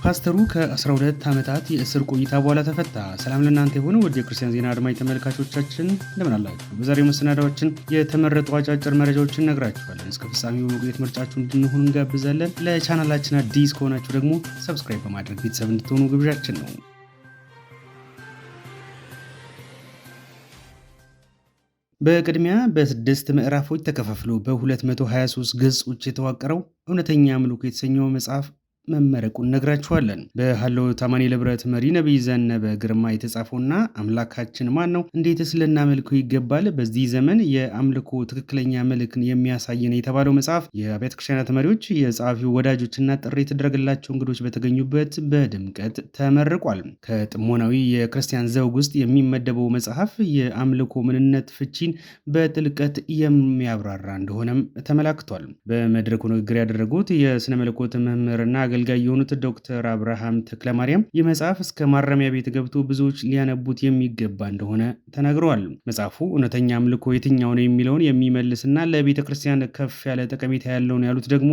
ፓስተሩ ከ12 ዓመታት የእስር ቆይታ በኋላ ተፈታ። ሰላም ለእናንተ የሆነ ወደ ክርስቲያን ዜና አድማጭ ተመልካቾቻችን እንደምን አላችሁ? በዛሬው መሰናዳዎችን የተመረጡ አጫጭር መረጃዎችን ነግራችኋለን። እስከ ፍጻሜው መቆየት ምርጫችሁ እንድንሆን እንጋብዛለን። ለቻናላችን አዲስ ከሆናችሁ ደግሞ ሰብስክራይብ በማድረግ ቤተሰብ እንድትሆኑ ግብዣችን ነው። በቅድሚያ በ6 ምዕራፎች ተከፋፍሎ በ223 ገጾች የተዋቀረው እውነተኛ አምልኮ የተሰኘው መጽሐፍ መመረቁን ነግራችኋለን። በሃለው ታማኒ ለብረት መሪ ነብይ ዘነበ ግርማ የተጻፈውና አምላካችን ማን ነው እንዴትስ ልናመልከው ይገባል በዚህ ዘመን የአምልኮ ትክክለኛ መልክን የሚያሳየን የተባለው መጽሐፍ የአብያተ ክርስቲያናት መሪዎች፣ የጸሐፊው ወዳጆችና ጥሪ የተደረገላቸው እንግዶች በተገኙበት በድምቀት ተመርቋል። ከጥሞናዊ የክርስቲያን ዘውግ ውስጥ የሚመደበው መጽሐፍ የአምልኮ ምንነት ፍቺን በጥልቀት የሚያብራራ እንደሆነም ተመላክቷል። በመድረኩ ንግግር ያደረጉት የስነ መለኮት መምህርና አገልጋይ የሆኑት ዶክተር አብርሃም ተክለማርያም ይህ መጽሐፍ እስከ ማረሚያ ቤት ገብቶ ብዙዎች ሊያነቡት የሚገባ እንደሆነ ተናግረዋል። መጽሐፉ እውነተኛ አምልኮ የትኛው ነው የሚለውን የሚመልስና ለቤተ ክርስቲያን ከፍ ያለ ጠቀሜታ ያለው ነው ያሉት ደግሞ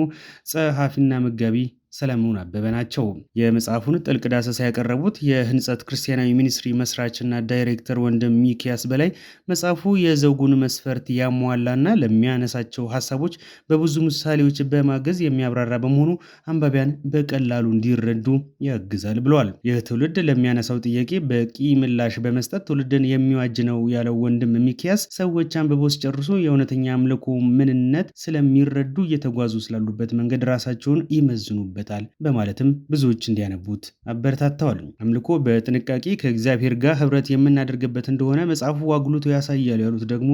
ጸሐፊና መጋቢ ሰለሞን አበበ ናቸው። የመጽሐፉን ጥልቅ ዳሰሳ ያቀረቡት የህንጸት ክርስቲያናዊ ሚኒስትሪ መስራችና ዳይሬክተር ወንድም ሚኪያስ በላይ መጽሐፉ የዘውጉን መስፈርት ያሟላና ለሚያነሳቸው ሀሳቦች በብዙ ምሳሌዎች በማገዝ የሚያብራራ በመሆኑ አንባቢያን በቀላሉ እንዲረዱ ያግዛል ብለዋል። ይህ ትውልድ ለሚያነሳው ጥያቄ በቂ ምላሽ በመስጠት ትውልድን የሚዋጅ ነው ያለው ወንድም ሚኪያስ ሰዎች አንብበው ሲጨርሱ የእውነተኛ አምልኮ ምንነት ስለሚረዱ እየተጓዙ ስላሉበት መንገድ ራሳቸውን ይመዝኑበት በማለትም ብዙዎች እንዲያነቡት አበረታተዋል። አምልኮ በጥንቃቄ ከእግዚአብሔር ጋር ህብረት የምናደርግበት እንደሆነ መጽሐፉ አጉልቶ ያሳያል ያሉት ደግሞ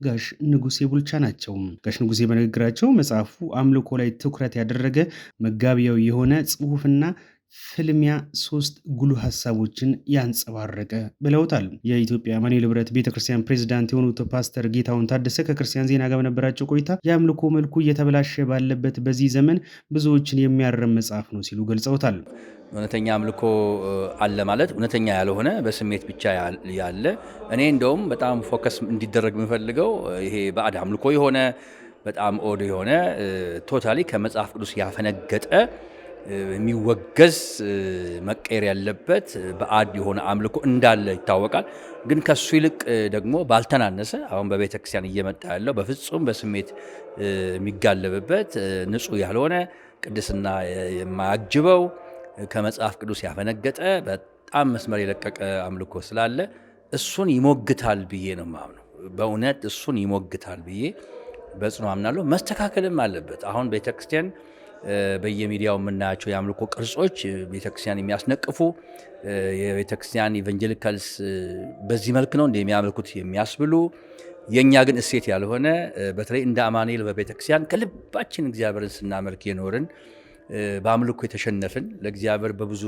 ጋሽ ንጉሴ ቡልቻ ናቸው። ጋሽ ንጉሴ በንግግራቸው መጽሐፉ አምልኮ ላይ ትኩረት ያደረገ መጋቢያዊ የሆነ ጽሑፍና ፍልሚያ 3 ጉልህ ሀሳቦችን ያንጸባረቀ ብለውታል። የኢትዮጵያ አማኑኤል ህብረት ቤተክርስቲያን ፕሬዝዳንት የሆኑት ፓስተር ጌታሁን ታደሰ ከክርስቲያን ዜና ጋር በነበራቸው ቆይታ የአምልኮ መልኩ እየተበላሸ ባለበት በዚህ ዘመን ብዙዎችን የሚያርም መጽሐፍ ነው ሲሉ ገልጸውታል። እውነተኛ አምልኮ አለ ማለት እውነተኛ ያልሆነ በስሜት ብቻ ያለ እኔ እንደውም በጣም ፎከስ እንዲደረግ የምፈልገው ይሄ ባዕድ አምልኮ የሆነ በጣም ኦድ የሆነ ቶታሊ ከመጽሐፍ ቅዱስ ያፈነገጠ የሚወገዝ መቀየር ያለበት ባዕድ የሆነ አምልኮ እንዳለ ይታወቃል። ግን ከሱ ይልቅ ደግሞ ባልተናነሰ አሁን በቤተ ክርስቲያን እየመጣ ያለው በፍጹም በስሜት የሚጋለብበት ንጹህ ያልሆነ ቅድስና የማያጅበው ከመጽሐፍ ቅዱስ ያፈነገጠ በጣም መስመር የለቀቀ አምልኮ ስላለ እሱን ይሞግታል ብዬ ነው የማምነው። በእውነት እሱን ይሞግታል ብዬ በጽኑ አምናለሁ። መስተካከልም አለበት። አሁን ቤተ ክርስቲያን በየሚዲያው የምናያቸው የአምልኮ ቅርጾች ቤተክርስቲያን የሚያስነቅፉ የቤተክርስቲያን ኢቫንጀሊካልስ በዚህ መልክ ነው እንደሚያመልኩት የሚያስብሉ የኛ ግን እሴት ያልሆነ በተለይ እንደ አማኑኤል በቤተክርስቲያን ከልባችን እግዚአብሔርን ስናመልክ የኖርን በአምልኮ የተሸነፍን ለእግዚአብሔር በብዙ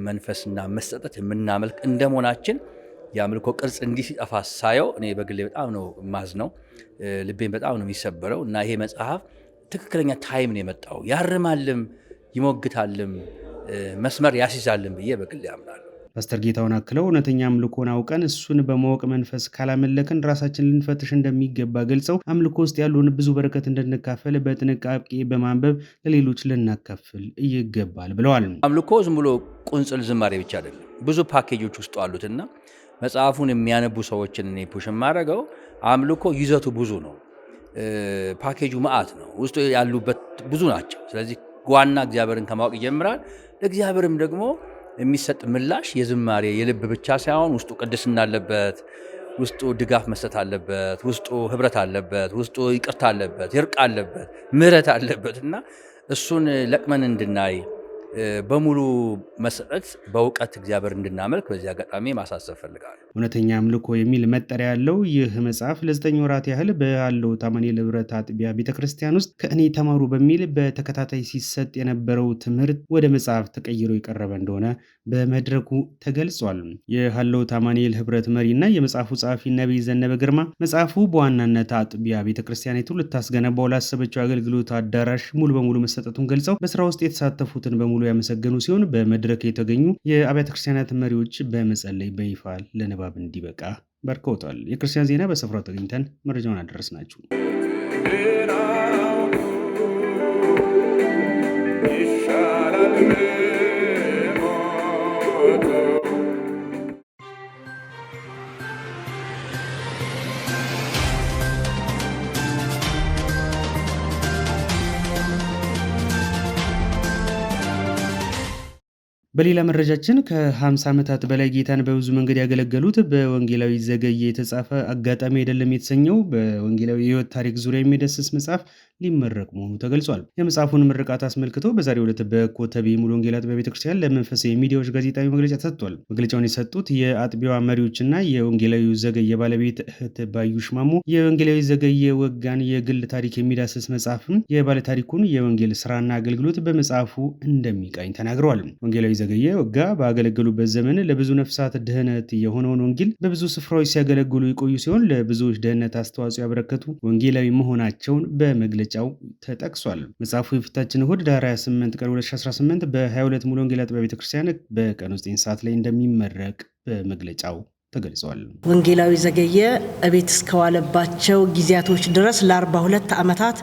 መንፈስና መሰጠት የምናመልክ እንደመሆናችን የአምልኮ ቅርጽ እንዲህ ሲጠፋ ሳየው እኔ በግሌ በጣም ነው ማዝነው፣ ልቤን በጣም ነው የሚሰበረው እና ይሄ መጽሐፍ ትክክለኛ ታይም ነው የመጣው። ያርማልም ይሞግታልም መስመር ያስይዛልም ብዬ በግል ያምናለሁ። ፓስተር ጌታውን አክለው እውነተኛ አምልኮን አውቀን እሱን በማወቅ መንፈስ ካላመለክን ራሳችን ልንፈትሽ እንደሚገባ ገልጸው አምልኮ ውስጥ ያለውን ብዙ በረከት እንድንካፈል በጥንቃቄ በማንበብ ለሌሎች ልናካፍል ይገባል ብለዋል። አምልኮ ዝም ብሎ ቁንጽል ዝማሬ ብቻ አይደለም፣ ብዙ ፓኬጆች ውስጥ አሉትና መጽሐፉን የሚያነቡ ሰዎችን እኔ ፑሽ የማደርገው አምልኮ ይዘቱ ብዙ ነው። ፓኬጁ መዓት ነው። ውስጡ ያሉበት ብዙ ናቸው። ስለዚህ ዋና እግዚአብሔርን ከማወቅ ይጀምራል። ለእግዚአብሔርም ደግሞ የሚሰጥ ምላሽ የዝማሬ የልብ ብቻ ሳይሆን ውስጡ ቅድስና አለበት፣ ውስጡ ድጋፍ መስጠት አለበት፣ ውስጡ ህብረት አለበት፣ ውስጡ ይቅርታ አለበት፣ ይርቅ አለበት፣ ምህረት አለበት እና እሱን ለቅመን እንድናይ በሙሉ መሰጠት በእውቀት እግዚአብሔር እንድናመልክ በዚህ አጋጣሚ ማሳሰብ ፈልጋለሁ። እውነተኛ አምልኮ የሚል መጠሪያ ያለው ይህ መጽሐፍ ለ9 ወራት ያህል በሃለው ታማኒ ለብረት አጥቢያ ቤተክርስቲያን ውስጥ ከእኔ ተማሩ በሚል በተከታታይ ሲሰጥ የነበረው ትምህርት ወደ መጽሐፍ ተቀይሮ የቀረበ እንደሆነ በመድረኩ ተገልጿል። የሃለው ታማኒ ለብረት መሪና የመጽሐፉ ጸሐፊ ነብይ ዘነበ ግርማ መጽሐፉ በዋናነት አጥቢያ ቤተክርስቲያኒቱ ልታስገነባው ላሰበችው አገልግሎት አዳራሽ ሙሉ በሙሉ መሰጠቱን ገልጸው በስራ ውስጥ የተሳተፉትን በሙሉ ያመሰገኑ ሲሆን በመድረክ የተገኙ የአብያተ ክርስቲያናት መሪዎች በመጸለይ በይፋ ለንባብ እንዲበቃ በርከውታል። የክርስቲያን ዜና በስፍራው ተገኝተን መረጃውን አደረስናችሁ። ይሻላል በሌላ መረጃችን ከ50 ዓመታት በላይ ጌታን በብዙ መንገድ ያገለገሉት በወንጌላዊ ዘገየ የተጻፈ አጋጣሚ አይደለም የተሰኘው በወንጌላዊ የሕይወት ታሪክ ዙሪያ የሚዳስስ መጽሐፍ ሊመረቅ መሆኑ ተገልጿል። የመጽሐፉን ምርቃት አስመልክቶ በዛሬው ዕለት በኮተቤ ሙሉ ወንጌላት በቤተክርስቲያን ለመንፈሳዊ ሚዲያዎች ጋዜጣዊ መግለጫ ተሰጥቷል። መግለጫውን የሰጡት የአጥቢያዋ መሪዎችና የወንጌላዊ ዘገየ ባለቤት እህት ባዩሽ ማሞ የወንጌላዊ ዘገየ ወጋን የግል ታሪክ የሚዳስስ መጽሐፍም የባለ ታሪኩን የወንጌል ስራና አገልግሎት በመጽሐፉ እንደሚቃኝ ተናግረዋል። ወንጌላዊ ዘገየ ወጋ ባገለገሉበት ዘመን ለብዙ ነፍሳት ድህነት የሆነውን ወንጌል በብዙ ስፍራዎች ሲያገለግሉ የቆዩ ሲሆን ለብዙዎች ድህነት አስተዋጽኦ ያበረከቱ ወንጌላዊ መሆናቸውን በመግለጫው ተጠቅሷል። መጽሐፉ የፊታችን እሁድ ዳር 28 ቀን 2018 በ22 ሙሉ ወንጌላት በቤተክርስቲያን በቀኑ 9 ሰዓት ላይ እንደሚመረቅ በመግለጫው ተገልጿል። ወንጌላዊ ዘገየ እቤት እስከዋለባቸው ጊዜያቶች ድረስ ለ42 ዓመታት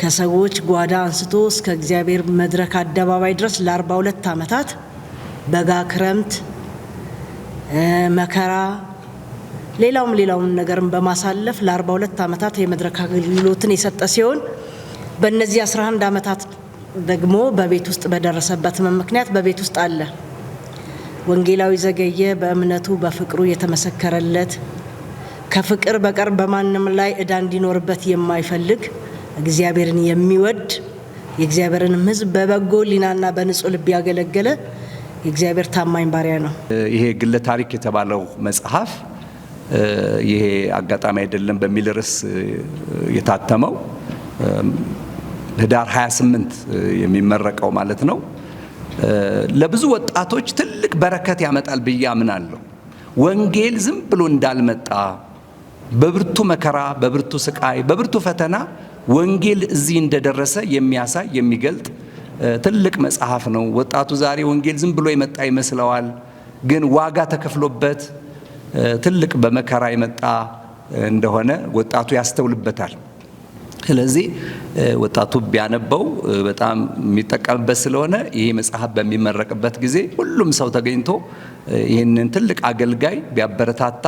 ከሰዎች ጓዳ አንስቶ እስከ እግዚአብሔር መድረክ አደባባይ ድረስ ለ42 ዓመታት በጋ ክረምት መከራ ሌላውም ነገርን በማሳለፍ ለ42 ዓመታት የመድረክ አገልግሎትን የሰጠ ሲሆን በእነዚህ 11 ዓመታት ደግሞ በቤት ውስጥ በደረሰበት ምክንያት በቤት ውስጥ አለ። ወንጌላዊ ዘገየ በእምነቱ በፍቅሩ የተመሰከረለት ከፍቅር በቀር በማንም ላይ ዕዳ እንዲኖርበት የማይፈልግ እግዚአብሔርን የሚወድ የእግዚአብሔርን ሕዝብ በበጎ ሊናና በንጹህ ልብ ያገለገለ የእግዚአብሔር ታማኝ ባሪያ ነው። ይሄ ግለ ታሪክ የተባለው መጽሐፍ ይሄ አጋጣሚ አይደለም በሚል ርዕስ የታተመው ህዳር 28 የሚመረቀው ማለት ነው። ለብዙ ወጣቶች ትልቅ በረከት ያመጣል ብዬ አምናለሁ። ወንጌል ዝም ብሎ እንዳልመጣ በብርቱ መከራ፣ በብርቱ ስቃይ፣ በብርቱ ፈተና ወንጌል እዚህ እንደደረሰ የሚያሳይ የሚገልጥ ትልቅ መጽሐፍ ነው። ወጣቱ ዛሬ ወንጌል ዝም ብሎ የመጣ ይመስለዋል፣ ግን ዋጋ ተከፍሎበት ትልቅ በመከራ የመጣ እንደሆነ ወጣቱ ያስተውልበታል። ስለዚህ ወጣቱ ቢያነበው በጣም የሚጠቀምበት ስለሆነ ይሄ መጽሐፍ በሚመረቅበት ጊዜ ሁሉም ሰው ተገኝቶ ይህንን ትልቅ አገልጋይ ቢያበረታታ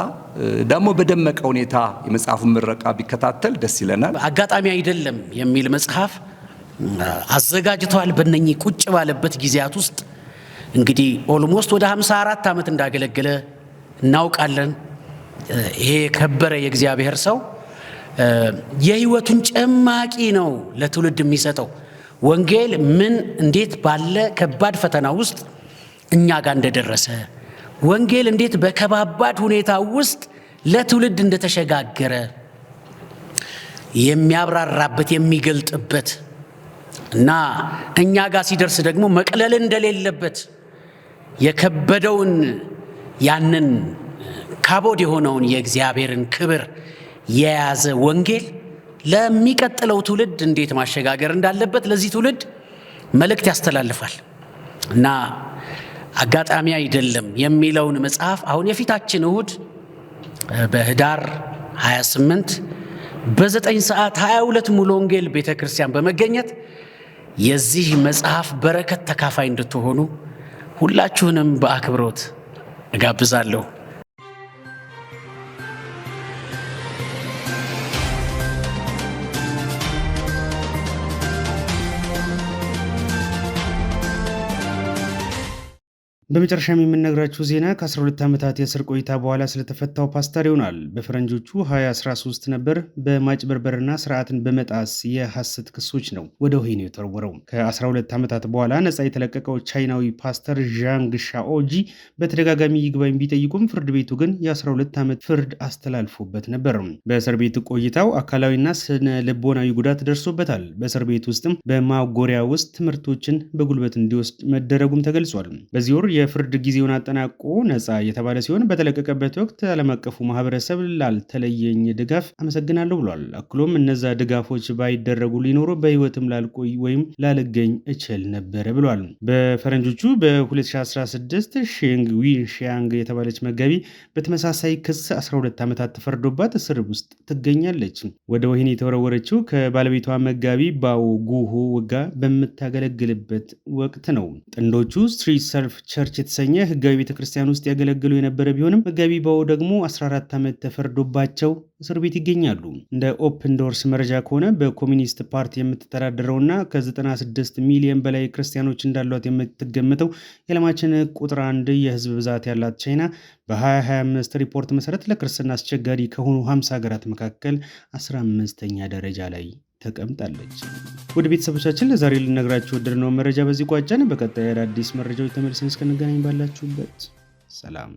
ደግሞ በደመቀ ሁኔታ የመጽሐፉን ምረቃ ቢከታተል ደስ ይለናል። አጋጣሚ አይደለም የሚል መጽሐፍ አዘጋጅቷል። በእነኚህ ቁጭ ባለበት ጊዜያት ውስጥ እንግዲህ ኦልሞስት ወደ 54 ዓመት እንዳገለገለ እናውቃለን። ይሄ የከበረ የእግዚአብሔር ሰው የህይወቱን ጭማቂ ነው ለትውልድ የሚሰጠው። ወንጌል ምን እንዴት ባለ ከባድ ፈተና ውስጥ እኛ ጋር እንደደረሰ፣ ወንጌል እንዴት በከባባድ ሁኔታ ውስጥ ለትውልድ እንደተሸጋገረ የሚያብራራበት የሚገልጥበት እና እኛ ጋር ሲደርስ ደግሞ መቅለል እንደሌለበት የከበደውን ያንን ካቦድ የሆነውን የእግዚአብሔርን ክብር የያዘ ወንጌል ለሚቀጥለው ትውልድ እንዴት ማሸጋገር እንዳለበት ለዚህ ትውልድ መልእክት ያስተላልፋል እና አጋጣሚ አይደለም የሚለውን መጽሐፍ አሁን የፊታችን እሁድ በህዳር 28 በ9 ሰዓት 22 ሙሉ ወንጌል ቤተክርስቲያን በመገኘት የዚህ መጽሐፍ በረከት ተካፋይ እንድትሆኑ ሁላችሁንም በአክብሮት እጋብዛለሁ። በመጨረሻም የምንነግራችሁ ዜና ከ12 ዓመታት የእስር ቆይታ በኋላ ስለተፈታው ፓስተር ይሆናል። በፈረንጆቹ 2013 ነበር በማጭበርበርና ስርዓትን በመጣስ የሐሰት ክሶች ነው ወደ ወህኒ የተወረወረው። ከ12 ዓመታት በኋላ ነፃ የተለቀቀው ቻይናዊ ፓስተር ዣንግ ሻኦጂ በተደጋጋሚ ይግባኝ ቢጠይቁም ፍርድ ቤቱ ግን የ12 ዓመት ፍርድ አስተላልፎበት ነበር። በእስር ቤት ቆይታው አካላዊና ስነ ልቦናዊ ጉዳት ደርሶበታል። በእስር ቤት ውስጥም በማጎሪያ ውስጥ ትምህርቶችን በጉልበት እንዲወስድ መደረጉም ተገልጿል። በዚህ ወር የፍርድ ጊዜውን አጠናቆ ነፃ የተባለ ሲሆን በተለቀቀበት ወቅት ዓለም አቀፉ ማህበረሰብ ላልተለየኝ ድጋፍ አመሰግናለሁ ብሏል። አክሎም እነዛ ድጋፎች ባይደረጉ ሊኖሩ በህይወትም ላልቆይ ወይም ላልገኝ እችል ነበር ብሏል። በፈረንጆቹ በ2016 ሼንግ ዊንሺያንግ የተባለች መጋቢ በተመሳሳይ ክስ 12 ዓመታት ተፈርዶባት እስር ውስጥ ትገኛለች። ወደ ወህኒ የተወረወረችው ከባለቤቷ መጋቢ ባዎ ጉሆ ጋር በምታገለግልበት ወቅት ነው። ጥንዶቹ ስትሪት ሰልፍ ቸርች የተሰኘ ህጋዊ ቤተክርስቲያን ውስጥ ያገለግሉ የነበረ ቢሆንም መጋቢ ባው ደግሞ 14 ዓመት ተፈርዶባቸው እስር ቤት ይገኛሉ። እንደ ኦፕን ዶርስ መረጃ ከሆነ በኮሚኒስት ፓርቲ የምትተዳደረውና ከ96 ሚሊዮን በላይ ክርስቲያኖች እንዳሏት የምትገመተው የዓለማችን ቁጥር 1 የህዝብ ብዛት ያላት ቻይና በ2025 ሪፖርት መሰረት ለክርስትና አስቸጋሪ ከሆኑ 50 ሀገራት መካከል 15ኛ ደረጃ ላይ ተቀምጣለች። ወደ ቤተሰቦቻችን ለዛሬ ልነግራችሁ ወደድነው መረጃ በዚህ ቋጨን። በቀጣይ አዳዲስ መረጃዎች ተመልሰን እስከንገናኝ ባላችሁበት ሰላም